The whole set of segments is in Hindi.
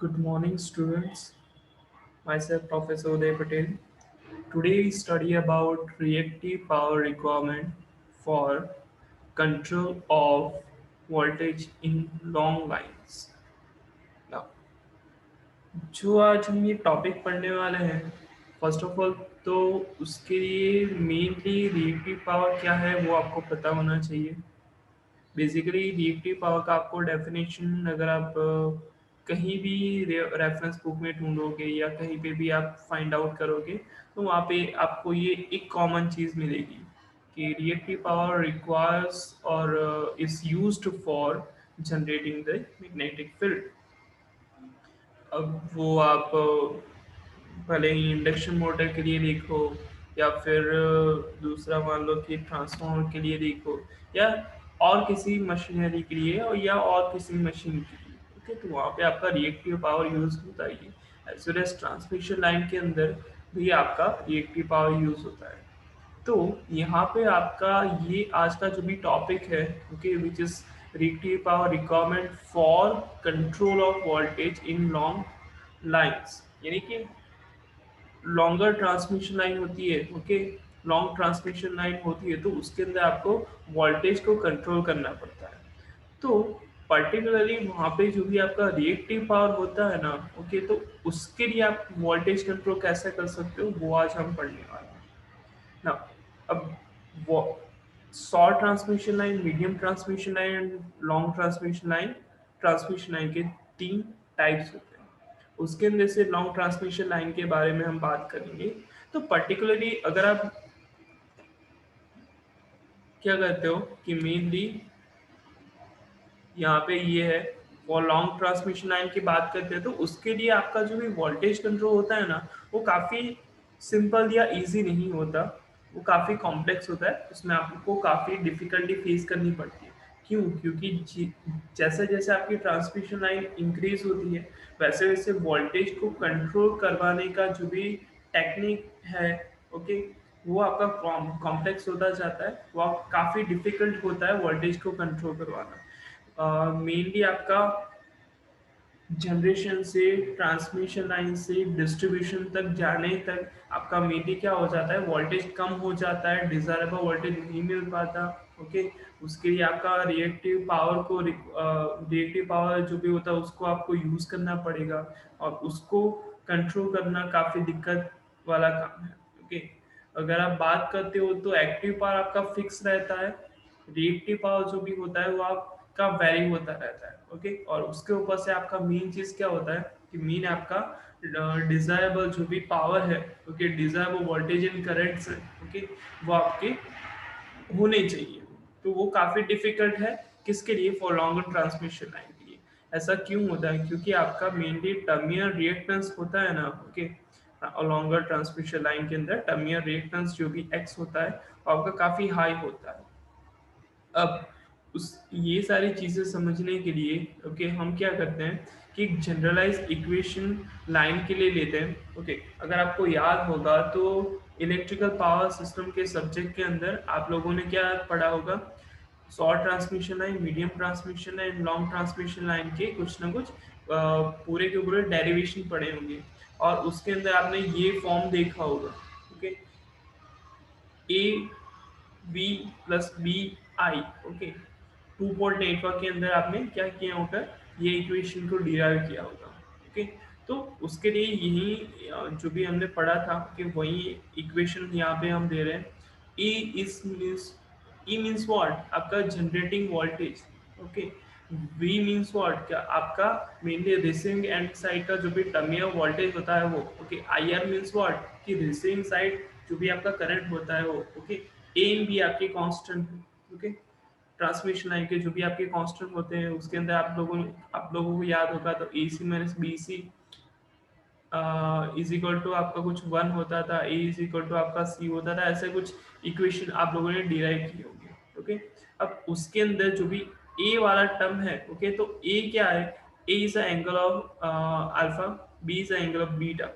Good morning, students. Myself, Professor Uday Patel. Today, we study about reactive power requirement for control of voltage in long lines. Now, जो आज हम ये टॉपिक पढ़ने वाले हैं, फर्स्ट ऑफ ऑल तो उसके लिए मेनली रिएक्टिव पावर क्या है वो आपको पता होना चाहिए। बेसिकली रिएक्टिव पावर का आपको डेफिनेशन अगर आप कहीं भी रेफरेंस बुक में ढूंढोगे या कहीं पे भी आप फाइंड आउट करोगे तो वहाँ पे आपको ये एक कॉमन चीज़ मिलेगी कि रिएक्टिव पावर रिक्वायर्स और is used for generating the magnetic field. अब वो आप भले ही इंडक्शन मोटर के लिए देखो या फिर दूसरा मान लो कि ट्रांसफार्मर के लिए देखो या और किसी मशीनरी के लिए और या और किसी मशीन के लिए। ओके, तो वहाँ पे आपका रिएक्टिव पावर यूज होता ही है as well as transmission line के अंदर भी आपका रिएक्टिव पावर यूज होता है। तो यहाँ पे आपका ये आज का जो भी टॉपिक है, okay, which is reactive power requirement for control of voltage in long lines, यानी कि लॉन्गर ट्रांसमिशन लाइन होती है। ओके, लॉन्ग ट्रांसमिशन लाइन होती है तो उसके अंदर आपको वोल्टेज को कंट्रोल करना पड़ता है। तो पर्टिकुलरली वहाँ पे जो भी आपका रिएक्टिव पावर होता है ना, ओके, तो उसके लिए आप वोल्टेज कंट्रोल कैसे कर सकते हो वो आज हम पढ़ने वाले हैं ना। अब वो short transmission line, medium transmission line and long transmission line के तीन टाइप्स होते हैं। उसके अंदर से लॉन्ग ट्रांसमिशन लाइन के बारे में हम बात करेंगे। तो पर्टिकुलरली अगर आप क्या कहते हो कि मेनली यहाँ पे ये है और लॉन्ग ट्रांसमिशन लाइन की बात करते हैं तो उसके लिए आपका जो भी वोल्टेज कंट्रोल होता है ना वो काफ़ी सिंपल या इजी नहीं होता। वो काफ़ी कॉम्प्लेक्स होता है, उसमें आपको काफ़ी डिफिकल्टी फेस करनी पड़ती है। क्यों? क्योंकि जैसे जैसे आपकी ट्रांसमिशन लाइन इंक्रीज होती है वैसे वैसे वोल्टेज को कंट्रोल करवाने का जो भी टेक्निक है, ओके, वो आपका कॉम्प्लेक्स होता जाता है, वो काफ़ी डिफिकल्ट होता है वोल्टेज को कंट्रोल करवाना। मेनली आपका जनरेशन से ट्रांसमिशन लाइन से डिस्ट्रीब्यूशन तक जाने तक आपका मेनली क्या हो जाता है, वोल्टेज कम हो जाता है, डिजायरेबल वोल्टेज नहीं मिल पाता। ओके, उसके लिए आपका रिएक्टिव पावर जो भी होता है उसको आपको यूज करना पड़ेगा और उसको कंट्रोल करना काफी दिक्कत वाला काम है। ओके, अगर आप बात करते हो तो एक्टिव पावर आपका फिक्स रहता है, रिएक्टिव पावर जो भी होता है वो आपका वेरी होता रहता है। ओके, और उसके ऊपर से आपका मेन चीज क्या होता है कि मेन आपका डिजायरेबल जो भी पावर है, okay, desirable voltage and currents है, ओके, वो आपके होने चाहिए। तो वो काफी डिफिकल्ट है किसके लिए, फॉर लॉन्गर ट्रांसमिशन लाइन के लिए। ऐसा क्यों होता है? क्योंकि आपका मेनली टर्मिनल रिएक्टेंस होता है ना, ओके, लॉन्गर ट्रांसमिशन लाइन के अंदर टर्मिनल रिएक्टेंस जो भी एक्स होता है वो आपका काफी हाई होता है। अब उस ये सारी चीज़ें समझने के लिए ओके हम क्या करते हैं कि एक जनरलाइज इक्वेशन लाइन के लिए लेते हैं। ओके, अगर आपको याद होगा तो इलेक्ट्रिकल पावर सिस्टम के सब्जेक्ट के अंदर आप लोगों ने क्या पढ़ा होगा, short transmission line, medium transmission line, long transmission line के कुछ ना कुछ पूरे के पूरे डेरिवेशन पढ़े होंगे और उसके अंदर आपने ये फॉर्म देखा होगा। Okay, A B plus B I, okay, two port network के अंदर आपने क्या किया होगा, ये इक्वेशन को डिराइव किया होगा। ओके, तो उसके लिए यही जो भी हमने पढ़ा था कि वही इक्वेशन यहाँ पे हम दे रहे हैं। E is means, E means what, आपका generating voltage. Okay, V means what, क्या आपका मेनली रिसीविंग एंड साइड का जो भी टर्मिनल वोल्टेज होता है वो। Okay, I R means what कि रिसीविंग साइड जो भी आपका करंट होता है वो। ओके, ए एंड बी आपके कांस्टेंट है। ओके, ट्रांसमिशन लाइन के जो भी आपके कांस्टेंट होते हैं उसके अंदर आप लोगों को याद होगा तो A C minus B C is equal to आपका कुछ वन होता था, ए इज इक्वल टू आपका सी होता था, ऐसे कुछ इक्वेशन आप लोगों ने डिराइव किए होंगे। ओके, अब उसके अंदर जो भी ए वाला टर्म है, ओके, तो ए क्या है, A is the angle of alpha, B is the angle of beta,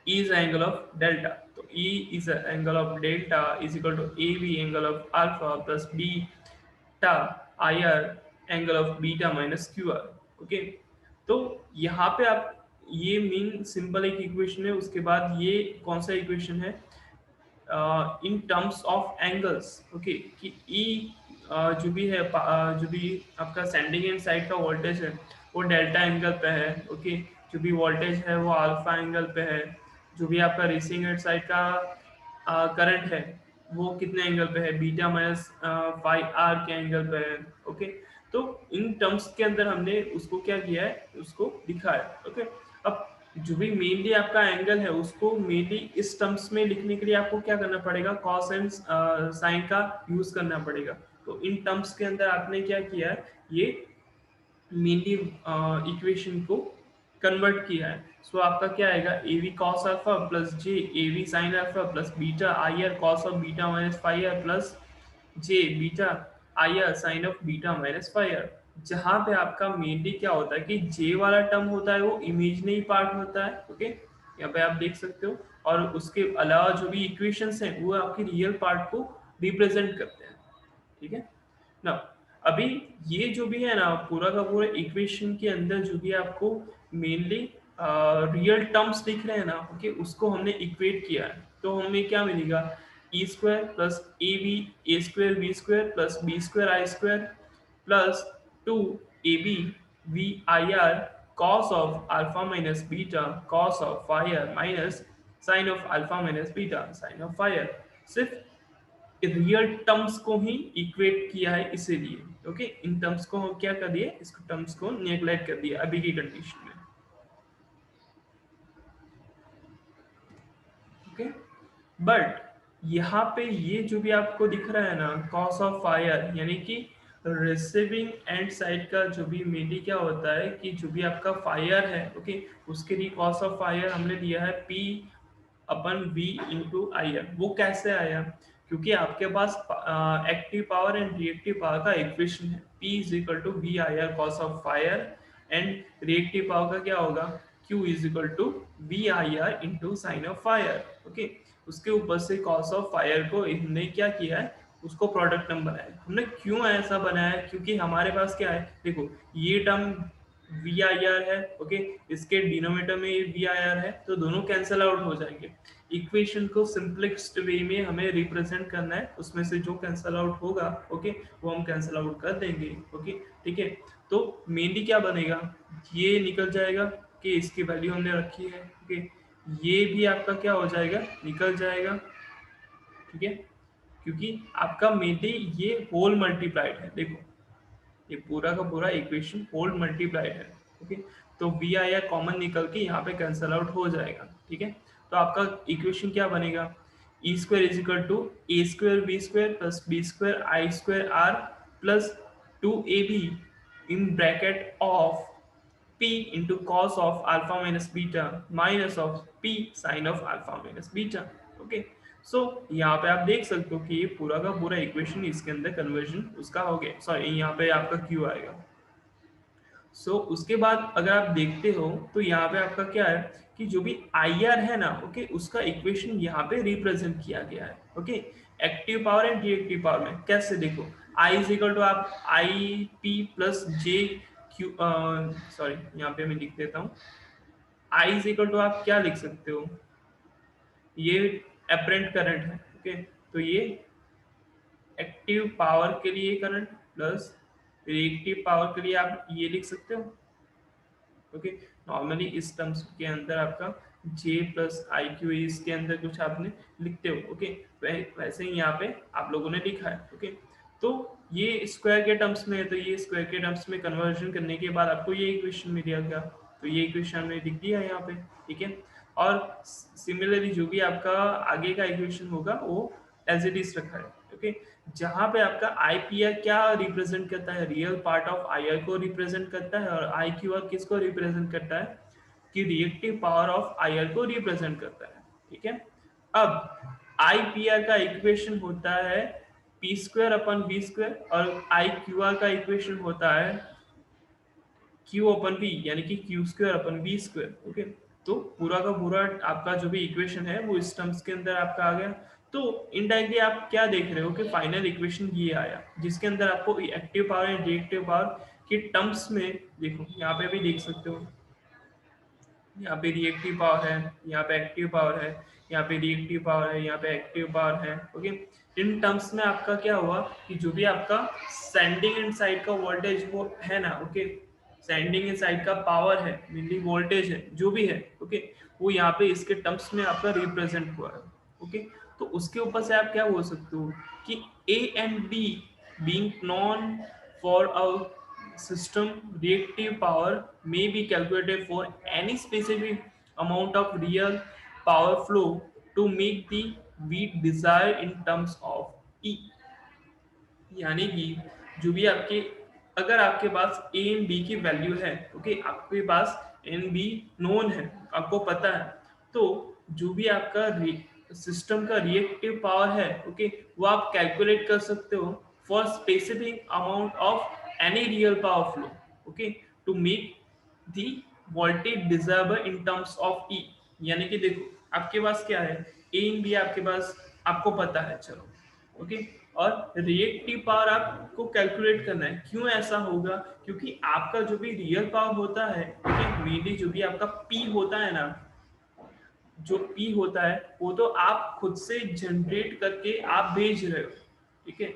E is the angle of delta. So E is the angle of delta is equal to AB angle of alpha plus beta IR angle of beta minus QR. Okay. तो यहाँ पे आप ये मेन सिंपल एक इक्वेशन है, उसके बाद ये कौन सा इक्वेशन है इन टर्म्स ऑफ एंगल्स, ओके, कि ई जो भी है जो भी आपका सेंडिंग एंड साइड का वोल्टेज है वो डेल्टा एंगल पे है, ओके, जो भी वोल्टेज है वो अल्फा एंगल पे है, जो भी आपका रिसीविंग एंड साइड का करंट है वो कितने एंगल पे है, बीटा माइनस फाइव आर के एंगल पे है, ओके। तो इन टर्म्स के अंदर हमने उसको क्या किया है, उसको लिखा है, ओके। अब जो भी मेनली आपका एंगल है उसको मेनली इस टर्म्स में लिखने के लिए आपको क्या करना पड़ेगा, कॉस एंड साइन का यूज करना पड़ेगा। तो इन टर्म्स के अंदर आपने क्या किया है, ये मेनली इक्वेशन को कन्वर्ट किया है। सो आपका क्या आएगा, A V cos alpha plus J A V sine alpha plus beta I R cos of beta minus five R plus J beta I R sine of beta minus five R. जहाँ पे आपका मेनली क्या होता है कि जे वाला टर्म होता है वो इमेजिनरी पार्ट होता है, ओके, यहाँ पे आप देख सकते हो, और उसके अलावा जो भी इक्वेशंस हैं वो आपके रियल पार्ट को रिप्रेजेंट करते हैं, ठीक है ना। अभी ये जो भी है ना पूरा का पूरा इक्वेशन के अंदर जो भी आपको मेनली रियल टर्म्स दिख रहे हैं ना, ओके, उसको हमने इक्वेट किया है। तो हमें क्या मिलेगा, E square plus A B A square B square plus B square I square plus two A B V I R cos of alpha minus beta cos of phi R minus sine of alpha minus beta sine of phi R. सिर्फ रियल टर्म्स को ही इक्वेट किया है इसीलिए, ओके। इन टर्म्स को हम क्या कर दिए, इसको टर्म्स को नेग्लेक्ट कर दिया अभी की कंडीशन में, ओके। बट यहाँ पे ये जो भी आपको दिख रहा है ना कॉस ऑफ फायर, यानी कि रिसीविंग एंड साइड का जो भी मेनली क्या होता है कि जो भी आपका फायर है, ओके, उसके लिए कॉस ऑफ फायर हमने दिया है पी अपन वी इंटू आई आर। वो कैसे आया, क्योंकि आपके पास active power and reactive power का इक्वेशन है, P is equal to V I R cos of phi R, and reactive power का क्या होगा, Q is equal to V I R into sine of phi R, okay. उसके ऊपर से कॉस ऑफ फायर को हमने क्या किया है, उसको प्रोडक्ट टर्म बनाया। हमने क्यों ऐसा बनाया है, क्योंकि हमारे पास क्या है, देखो ये टर्म वी आई आर है, ओके, इसके डिनोमिनेटर में वी आई आर है, तो दोनों कैंसिल आउट हो जाएंगे। इक्वेशन को सिंपलेस्ट वे में हमें रिप्रेजेंट करना है, उसमें से जो कैंसिल आउट होगा, ओके, वो हम कैंसिल आउट कर देंगे, ओके, ठीक है। तो मेनली क्या बनेगा, ये निकल जाएगा कि इसकी वैल्यू हमने रखी है, ओके, ये भी आपका क्या हो जाएगा, निकल जाएगा, ठीक है, क्योंकि आपका मेनली ये होल मल्टीप्लाइड है, देखो ये पूरा का पूरा इक्वेशन होल मल्टीप्लाइड है, ओके। तो वी आई आर कॉमन निकल के यहाँ पे कैंसल आउट हो जाएगा, ठीक है। तो आपका इक्वेशन क्या बनेगा, E square is equal to A square B square plus B square I square R plus two A B in bracket of p into cos of alpha minus beta minus of p sin of alpha minus beta, okay. So यहाँ पे आप देख सकते हो कि ये पूरा का पूरा इक्वेशन इसके अंदर कन्वर्जन उसका हो गया, सॉरी यहाँ पे आपका q आएगा। उसके बाद अगर आप देखते हो तो यहाँ पे आपका क्या है कि जो भी आई आर है ना, ओके, उसका इक्वेशन यहाँ पे रिप्रेजेंट किया गया है, okay. Active power and reactive power में कैसे, देखो आई इज इक्वल टू आप I P plus J Q, sorry यहाँ पे मैं लिख देता हूँ, आई इज इक्वल टू आप क्या लिख सकते हो, ये एपरेंट करंट है, ओके। तो ये एक्टिव पावर के लिए करंट प्लस रिएक्टिव पावर के लिए आप ये लिख सकते हो, ओके। नॉर्मली इस टर्म्स के अंदर आपका J प्लस आई क्यू इसके अंदर कुछ आपने लिखते हो, ओके। वैसे ही यहाँ पे आप लोगों ने लिखा है, ओके। तो ये स्क्वायर के टर्म्स में है, तो ये स्क्वायर के टर्म्स में कन्वर्जन करने के बाद आपको ये इक्वेशन मिल गया, तो ये इक्वेशन हमने लिख दिया है यहाँ पे, ठीक है। और सिमिलरली जो भी आपका आगे का इक्वेशन होगा वो एज इट इज रखा है, ओके। जहाँ पे आपका आई पी आर क्या रिप्रेजेंट करता है, real part of I R को रिप्रेजेंट करता है, और आई क्यू आर किसको रिप्रेजेंट करता है, कि reactive power of I R को रिप्रेजेंट करता है, ठीक है। अब आई पी आर का इक्वेशन होता है P square upon B square, और आई क्यू आर का इक्वेशन होता है क्यू अपन बी, यानी कि Q square upon B square, okay. तो पूरा का पूरा आपका जो भी इक्वेशन है वो इस टर्म्स के अंदर आपका आ गया। तो इनडायरेक्टली आप क्या देख रहे हो कि फाइनल इक्वेशन ये आया जिसके अंदर आपको active power and reactive power के टर्म्स में देखो यहाँ पे भी देख सकते हो, यहाँ पे रिएक्टिव पावर है, यहाँ पे एक्टिव पावर है, यहाँ पे रिएक्टिव पावर है, यहाँ पे एक्टिव पावर है। ओके, इन टर्म्स में आपका क्या हुआ कि जो भी आपका सेंडिंग एंड साइड का वोल्टेज वो है ना, ओके, सेंडिंग एंड साइड का पावर है, मेनली वोल्टेज है, जो भी है, ओके, वो यहाँ पे इसके टर्म्स में आपका रिप्रेजेंट हुआ है। ओके, तो उसके ऊपर से आप क्या बोल सकते हो कि A and B being non for a system, reactive power may be calculated for any specific amount of real power flow to make the we desire in terms of E। यानी कि जो भी आपके, अगर आपके पास ए एंड बी की वैल्यू है, ओके, आपके पास एन बी नोन है, आपको पता है, तो जो भी आपका सिस्टम का रिएक्टिव पावर है, ओके, वो आप कैलकुलेट कर सकते हो for specific amount of any real power flow, okay, to make the voltage deserver in terms of E. यानी कि देखो आपके पास क्या है, ए एंड बी आपके पास, आपको पता है, चलो, ओके, और रिएक्टिव पावर आपको कैलकुलेट करना है। क्यों ऐसा होगा, क्योंकि आपका जो भी रियल पावर होता है, ओके, मेनली जो भी आपका पी होता है ना, जो पी होता है वो तो आप खुद से जनरेट करके आप भेज रहे हो, ठीक है,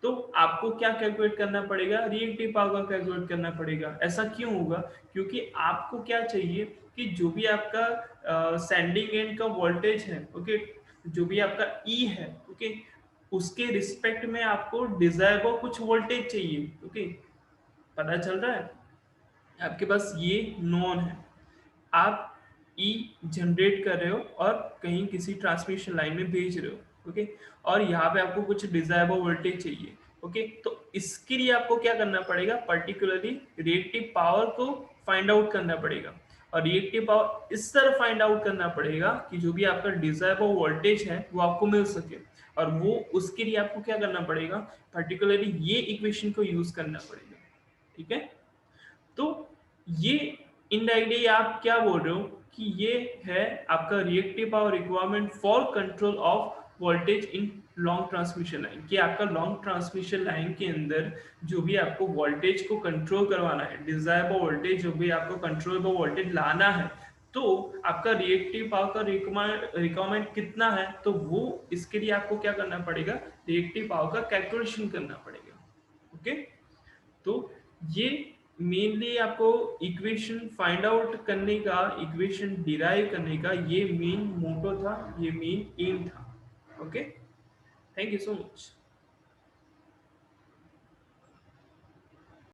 तो आपको क्या कैलकुलेट करना पड़ेगा, रिएक्टिव पावर का कैलकुलेट करना पड़ेगा। ऐसा क्यों होगा, क्योंकि आपको क्या चाहिए कि जो भी आपका सेंडिंग एंड का वोल्टेज है, ओके, जो भी आपका ई है, ओके, उसके रिस्पेक्ट में आपको डिजायरेबल कुछ वोल्टेज चाहिए, ओके, पता चल रहा है, आपके पास ये नॉन है, आप ई जनरेट कर रहे हो और कहीं किसी ट्रांसमिशन लाइन में भेज रहे हो, ओके, और यहाँ पे आपको कुछ डिजायरेबल वोल्टेज चाहिए, ओके, तो इसके लिए आपको क्या करना पड़ेगा, पर्टिकुलरली रिएक्टिव पावर को फाइंड आउट करना पड़ेगा, और रिएक्टिव पावर इस तरह फाइंड आउट करना पड़ेगा कि जो भी आपका डिजायरेबल वोल्टेज है वो आपको मिल सके, और वो उसके लिए आपको क्या करना पड़ेगा, पर्टिकुलरली ये इक्वेशन को यूज करना पड़ेगा, ठीक है। तो ये इनडायरेक्टली आप क्या बोल रहे हो कि ये है आपका reactive power requirement for control of voltage in long transmission line, कि आपका लॉन्ग ट्रांसमिशन लाइन के अंदर जो भी आपको वोल्टेज को कंट्रोल करवाना है, डिजायरेबल वोल्टेज जो भी आपको कंट्रोलेबल वोल्टेज लाना है, तो आपका रिएक्टिव पावर का रिक्वायरमेंट कितना है, तो वो इसके लिए आपको क्या करना पड़ेगा, रिएक्टिव पावर का कैलकुलेशन करना पड़ेगा, ओके। तो ये मेनली आपको इक्वेशन फाइंड आउट करने का, इक्वेशन डिराइव करने का ये मेन मोटो था, ये मेन एम था, okay. Thank you so much.